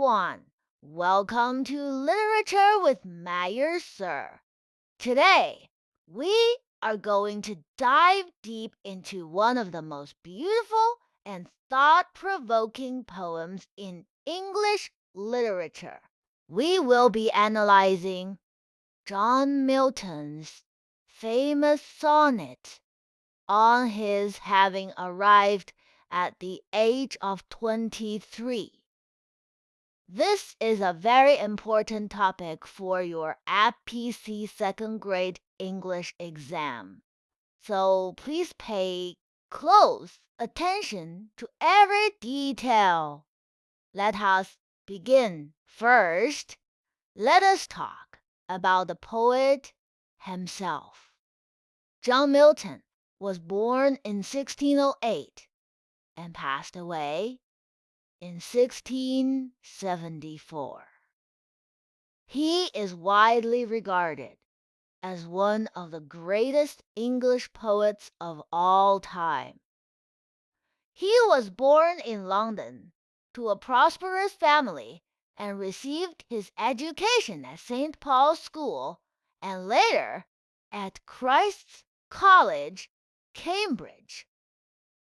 everyone. Welcome to Literature with Meyer Sir. Today, we are going to dive deep into one of the most beautiful and thought-provoking poems in English literature. We will be analyzing John Milton's famous sonnet on his having arrived at the age of 23. This is a very important topic for your APC second grade English exam. So please pay close attention to every detail. Let us begin. First, let us talk about the poet himself. John Milton was born in 1608 and passed away in 1674. He is widely regarded as one of the greatest English poets of all time. He was born in London to a prosperous family and received his education at St. Paul's School and later at Christ's College, Cambridge.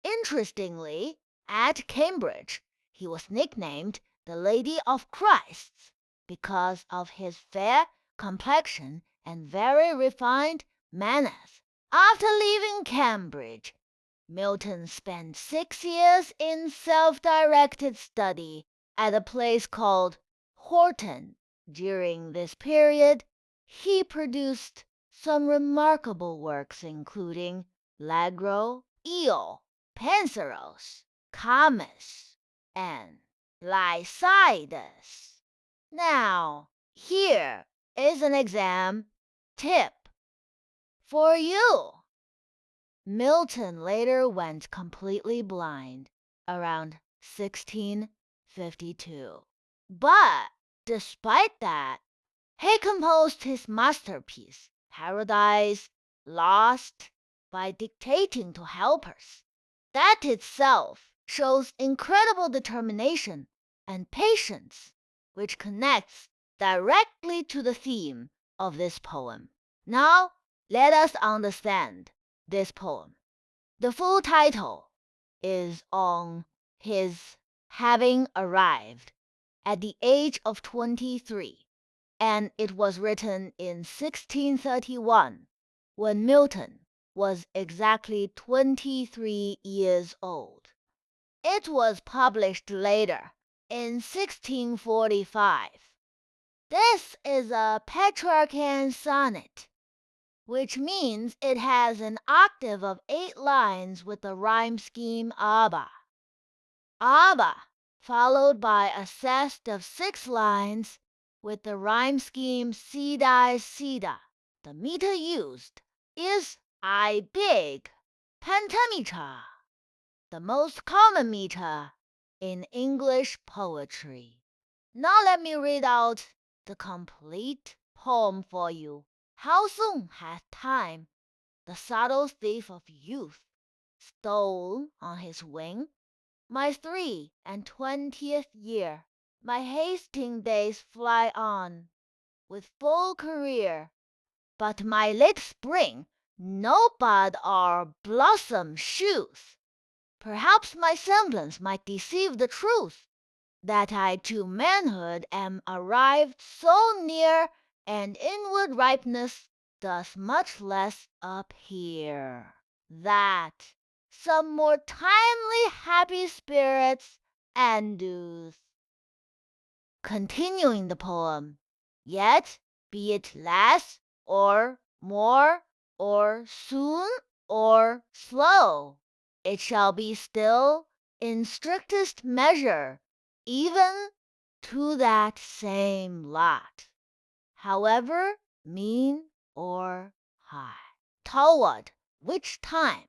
Interestingly, at Cambridge, he was nicknamed the Lady of Christ because of his fair complexion and very refined manners. After leaving Cambridge, Milton spent 6 years in self-directed study at a place called Horton. During this period, he produced some remarkable works including L'Allegro, Io, Penseros, Camus, and Lycidas. Now, here is an exam tip for you. Milton later went completely blind around 1652. But despite that, he composed his masterpiece, Paradise Lost, by dictating to helpers. That itself shows incredible determination and patience, which connects directly to the theme of this poem. Now, let us understand this poem. The full title is On His Having Arrived at the Age of 23, and it was written in 1631 when Milton was exactly 23 years old. It was published later in 1645. This is a Petrarchan sonnet, which means it has an octave of 8 lines with the rhyme scheme ABBA. ABBA, followed by a set of 6 lines with the rhyme scheme Sida. The meter used is I big pentameter, the most common meter in English poetry. Now let me read out the complete poem for you. How soon hath time, the subtle thief of youth, stole on his wing? My 23 year, my hasting days fly on with full career, but my late spring no bud or blossom shews. Perhaps my semblance might deceive the truth, that I to manhood am arrived so near, and inward ripeness doth much less appear, that some more timely happy spirits induce. Continuing the poem, yet be it less or more or soon or slow, it shall be still in strictest measure, even to that same lot, however mean or high, toward which time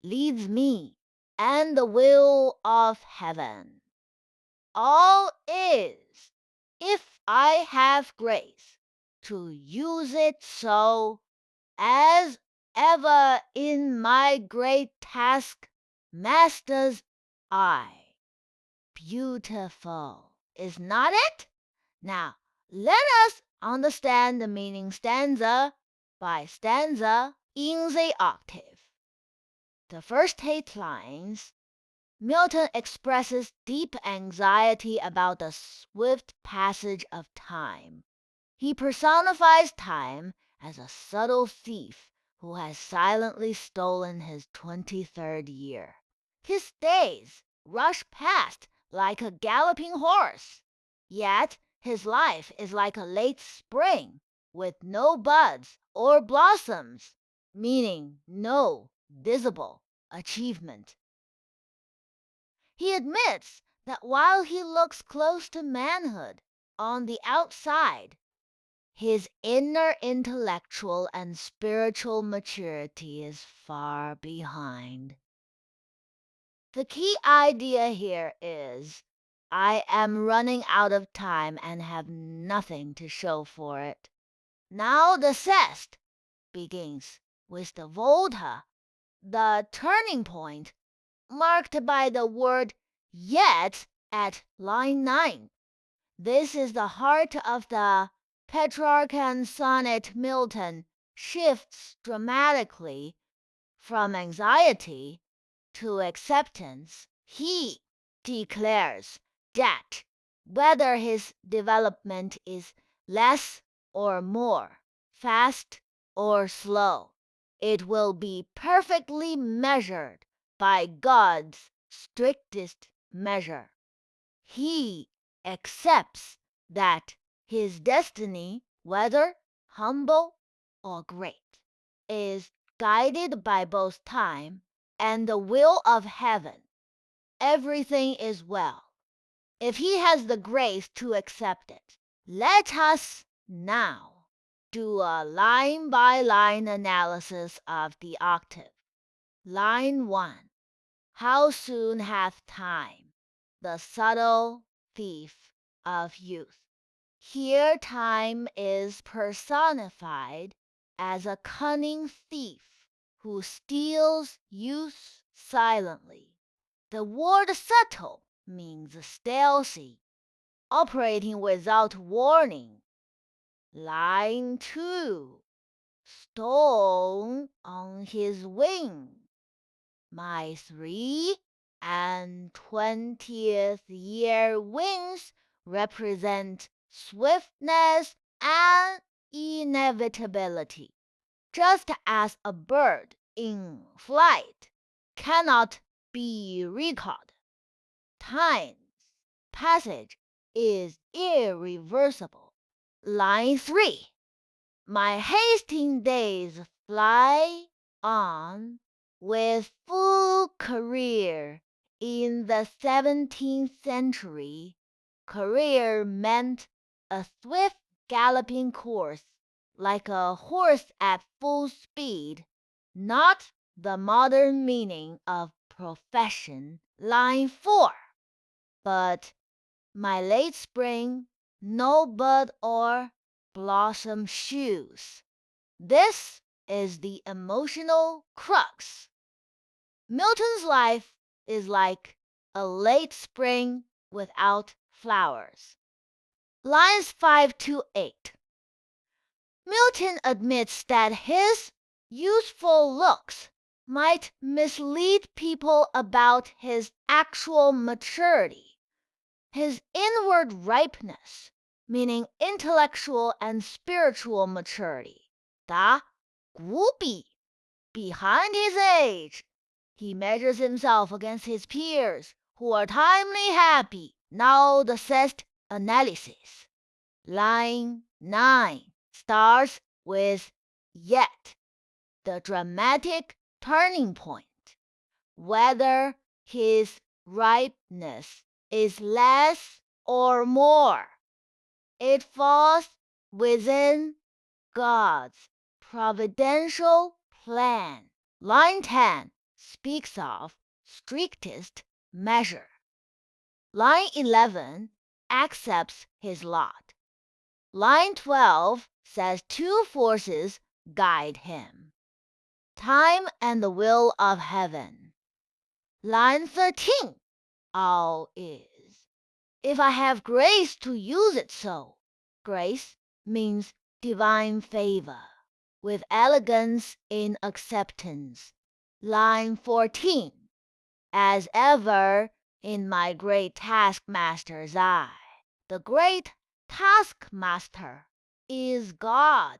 leads me and the will of heaven. All is, if I have grace to use it so, as ever in my great task master's eye. Beautiful. is not it? Now, let us understand the meaning stanza by stanza in the octave. The first 8 lines, Milton expresses deep anxiety about the swift passage of time. He personifies time as a subtle thief who has silently stolen his 23rd year. His days rush past like a galloping horse, yet his life is like a late spring with no buds or blossoms, meaning no visible achievement. He admits that while he looks close to manhood on the outside, his inner intellectual and spiritual maturity is far behind. The key idea here is I am running out of time and have nothing to show for it. Now the zest begins with the volta, the turning point, marked by the word yet at line 9. This is the heart of the Petrarchan sonnet. Milton shifts dramatically from anxiety to acceptance. He declares that whether his development is less or more, fast or slow, it will be perfectly measured by God's strictest measure. He accepts that his destiny, whether humble or great, is guided by both time and the will of heaven. Everything is well, if he has the grace to accept it. Let us now do a line-by-line analysis of the octave. Line 1. How soon hath time, the subtle thief of youth? Here time is personified as a cunning thief who steals youth silently. The word subtle means stealthy, operating without warning. Line 2. Stone on his wing. My 23rd year wings represent swiftness and inevitability, just as a bird in flight cannot be recalled. Time's passage is irreversible. Line 3. My hasting days fly on with full career. In the 17th century, career meant a swift galloping course, like a horse at full speed, not the modern meaning of profession. Line 4. But my late spring, no bud or blossom shoes. This is the emotional crux. Milton's life is like a late spring without flowers. Lines 5 to 8. Milton admits that his youthful looks might mislead people about his actual maturity. His inward ripeness, meaning intellectual and spiritual maturity, 达古比 behind his age. He measures himself against his peers who are timely happy. Now the zest analysis. Line 9 starts with yet, the dramatic turning point. Whether his ripeness is less or more, it falls within God's providential plan. Line 10 speaks of strictest measure. Line 11 accepts his lot. Line 12 says 2 forces guide him: time and the will of heaven. Line 13, all is. if I have grace to use it so. Grace means divine favor, with elegance in acceptance. Line 14. As ever in my great taskmaster's eye, the great taskmaster is God.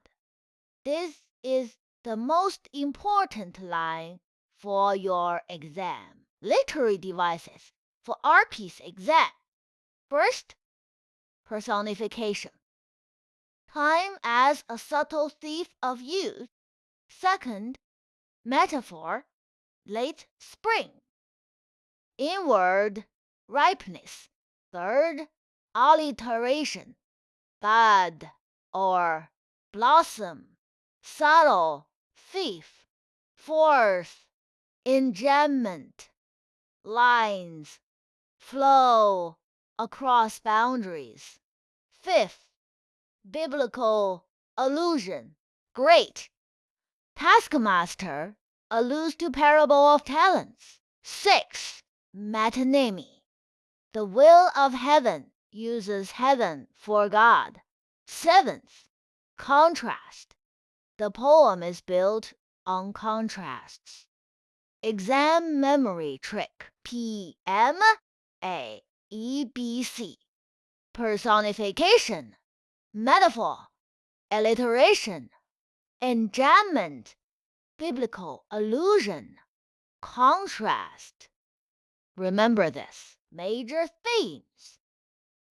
This is the most important line for your exam. Literary devices for RP's exam. First, personification. Time as a subtle thief of youth. Second, metaphor, late spring. Inward, ripeness. Third, alliteration, bud or blossom. Subtle, thief. Fourth, enjambment, lines, flow across boundaries. Fifth, biblical allusion, great. Taskmaster alludes to parable of talents. Sixth, metonymy, the will of heaven uses heaven for God. Seventh, contrast, the poem is built on contrasts. Exam memory trick, PMAEBC. Personification, metaphor, alliteration, enjambment, biblical allusion, contrast. Remember this. Major themes: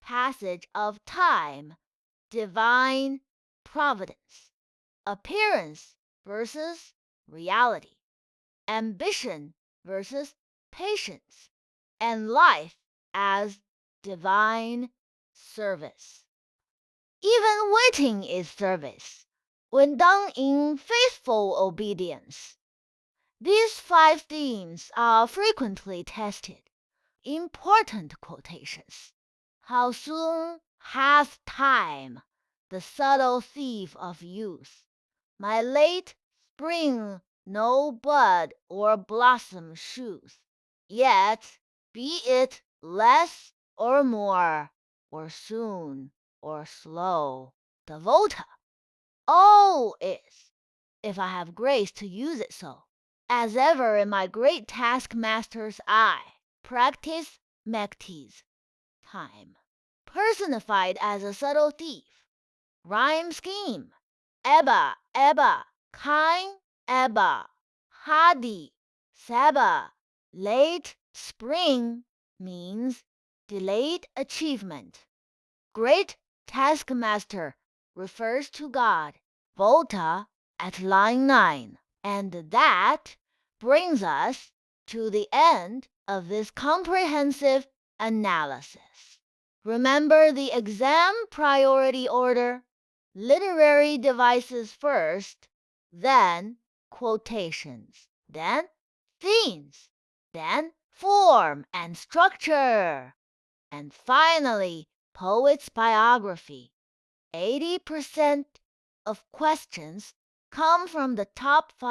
passage of time, divine providence, appearance versus reality, ambition versus patience, and life as divine service. Even waiting is service, when done in faithful obedience. These 5 themes are frequently tested. Important quotations. How soon hath time, the subtle thief of youth, my late spring no bud or blossom shews. Yet be it less or more, or soon or slow, the vota, all is, if I have grace to use it so. As ever in my great taskmaster's eye, practice mectes, time, personified as a subtle thief. Rhyme scheme, Eba, Eba, Kain, Eba, Hadi, Seba. Late spring means delayed achievement. Great taskmaster refers to God, Volta at line 9. And that brings us to the end of this comprehensive analysis. Remember the exam priority order: literary devices first, then quotations, then themes, then form and structure, and finally poet's biography. 80% of questions come from the top 5